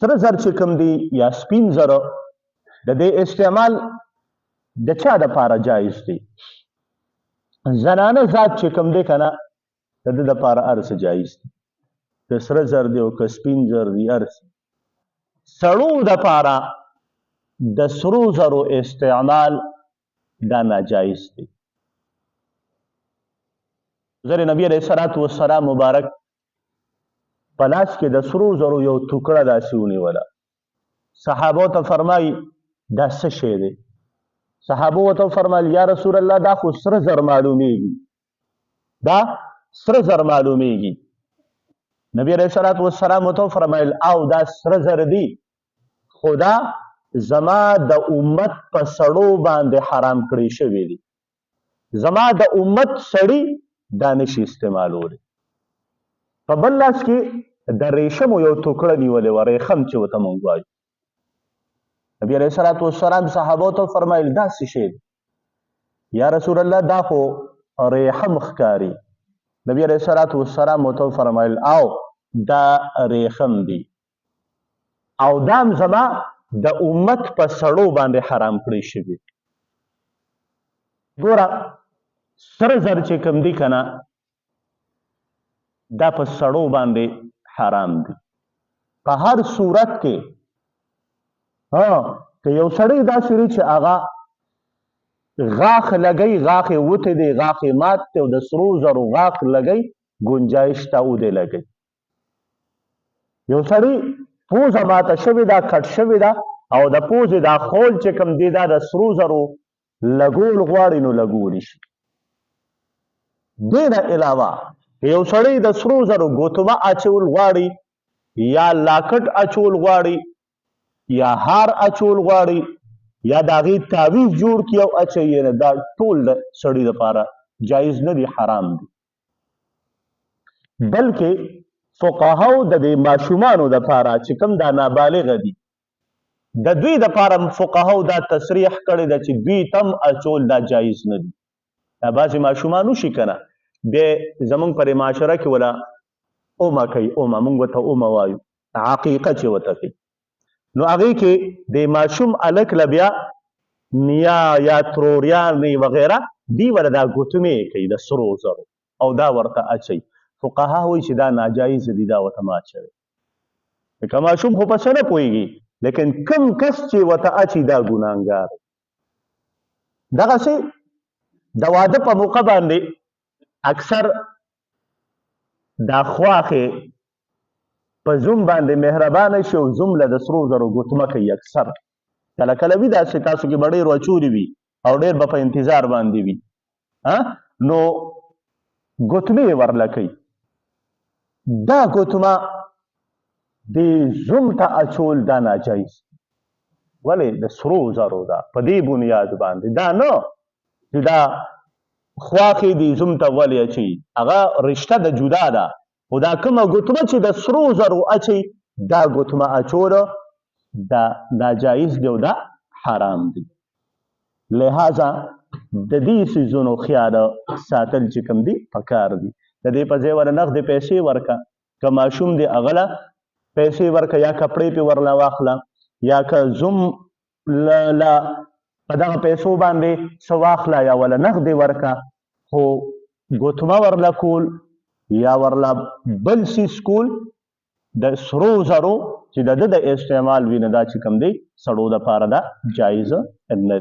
سره زر چې کوم دي یا سپین زر د دې استعمال د چا دپاره جایز دی؟ زنانه ذات چې کوم دی که نه د ده دپاره هر څه جایز دی، که سره زر دی او که سپین زر دی هر څه. سړو دپاره د سرو زرو استعمال دا ناجایز دی. زر نبی علیه الصلاة والسلام مبارک په لاس کې د سرو زرو یو ټوکړه داسې ونیوله. صحابو ته فرمایي دا څه شی دی؟ صحابو ورته وفرمیل یا رسول الله دا خو سره زر معلومیږي، دا سره زر معلومیږي. نبی علیه الصلاة والسلام ورته وفرمیل او دا سره زر دي، خو دا زما د امت په سړو باندې حرام کړی شوي دي. زما د امت سړي دا نشي استعمالولی. په بل لاس کې د ریشمو یو ټوکړه نیولې وه، ریخم چې ورته موږ وایو. نبی علیه الصلاة والسلام صحابو ته فرمایل دا څه شی دی؟ یا رسول الله دا خو ریحم ښکاري. نبی علیه الصلاة والسلام ورته فرمایل او دا ریخم دی او دام زما د امت په سړو باندې حرام کړی شوي. ګوره سره زر چې کوم دي که نه دا په سړو باندې حرام دي. په هر صورت کې که یو سړی داسې دی چې هغه غاښ لګی، غاښ یې وتی دی، غاښ یې مات دی او د سرو زرو غاښ لګی، ګنجایش شته او دی لګی. یو سړی پوزه ماته شوې ده، کټ شوې ده او د پوزې دا خول چې کوم دی دا د سرو زرو لګول غواړي نو لګولی شي. دې نه علاوه یو سړی د سرو زرو ګوتمه اچول غواړي یا لاکټ اچول غواړي یا هار اچول غواړي یا د هغې تعویض جوړ کړي او اچوي، نه دا ټول د سړي دپاره جایز نه دي، حرام دي. بلکې فقهاو د دې ماشومانو دپاره چې کوم دا نابالغه دي د دوی دپاره فقهاو دا تصریح کړې ده چې دوی تم اچول دا جایز نه دي. دا بعضې ماشومان وشي که نه بیا زمونږ پر معاشره کې وله اومه کوي، اومه موږ ورته اومه وایو، عقیقه چې ورته کوي. نو هغې کې د ماشوم هلک له بیا نیا یا تروریانې وغیره دی وله دا ګوتمې کوي د سرو زرو او دا ورته اچوي. فقها وایي چې دا ناجایز دي، دا ورته مه اچوي. لکه ماشوم خو په څه نه پوهېږي، لیکن کم کس چې ورته اچي دا ګناهګار دی. دغسې د واده په موقع باندې اکثر دا خواښې په زوم باندې مهربانه شي او زوم له د سرو زرو ګوتمه کوي. اکثر کله کله وي داسې تاسو کې به ډېر وچوري وي او ډېر به په انتظار باندې وي، نو ګوتمې یې ورله کوي. دا ګوتمه د زوم ته اچول دا ناجایز. ولې؟ د سرو زرو ده، په دې بنیاد باندې دا نه چې دا خواښې دي زوم ته ولې اچوي، هغه رشته د جدا ده. خو دا کومه ګوتمه چې د سرو زرو اچوي دا ګوتمه اچوله دا ناجایز دی او دا حرام دی. لہذا د دې څیزونو خیال ساتل چې کوم دي پکار دي. د دې په ځای ورله نغدې پیسې ورکه، که ماشوم دی هغه له پیسې ورکه یا کپړې پې ورله واخله یا که زوم له په دغه پیسو باندې څه واخله یا ورله نغدې ورکه. خو ګوتمه ورله کول یا ورله بل څیز کول د سرو زرو چې د ده د استعمال وي نه دا چې کوم دی سړو دپاره دا جایز نه دی.